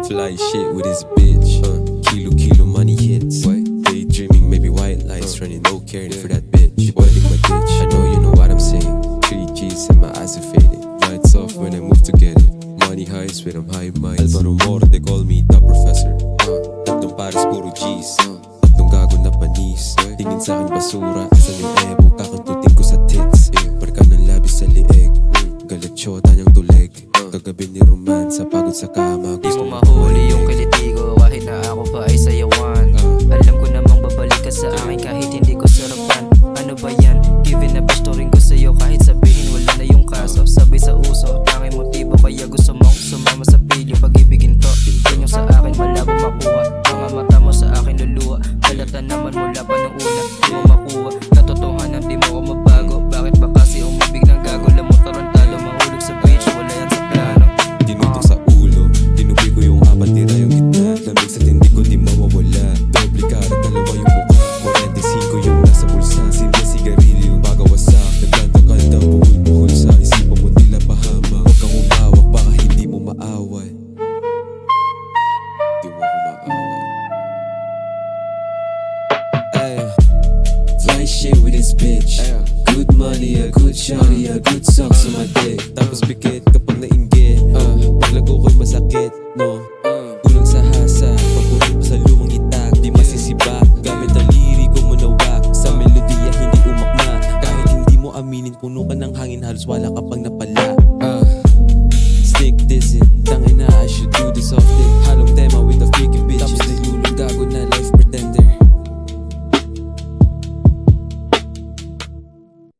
Fly shit with his bitch. Kilo money hits. Daydreaming, maybe white lights. Running no caring for that bitch. Wedding my ditch. I know you know what I'm saying. 3 G's and my eyes are faded. Lights off when I move to get it. Money highs when I'm high minds. Alvaro Mor, they call me top professor. Tatlong pares puro G's. Tatlong gago na panis. Tingin sa akin basura. Asan yung ebo? Kakantutin ko sa tits. Parka ng labis sa lieg. Galit syota niyang tuleg. Kagabi ni Roman sa pagod sa kama. Di mo mahuli yung kiliti ko kahit na ako pa ay sayawan. Alam ko namang babalik ka sa akin kahit hindi ko sarapan. Ano ba yan? Given na gusto rin ko sa'yo kahit sabihin wala na yung kaso. Sabi sa uso, tanging motibo kaya gusto mong sumama sa pilyo. Pag-ibigin to, yun yung sa akin malabo makuha. Mga mata mo sa akin luluha. Halata naman mula pa nung una, di mo makuha. Katotohanan di mo ko mabago. Bakit ba kasi umibig ng gago? Lam mo tarantado, mahulog sa beach, wala yan sa plano. Tinutok sa ulo, tinubi ko yung apat, tira yung gitna. Lamig sa tindi ko, di mawawala. Doble cara, dalawa yung mukha. 45 yung nasa bulsa. Simple sigarilyo, bagawasak. Nagkanta-kanta, buhol-buhol sa isipan mo tila bahama. Huwag kang umawak, baka hindi mo maaway. Di mo ako maaway. Fly shit with this bitch. Good money, a good shawty, a good socks on my dick. Tapos bigit kapag nainggit. Paglago ko'y masakit, no?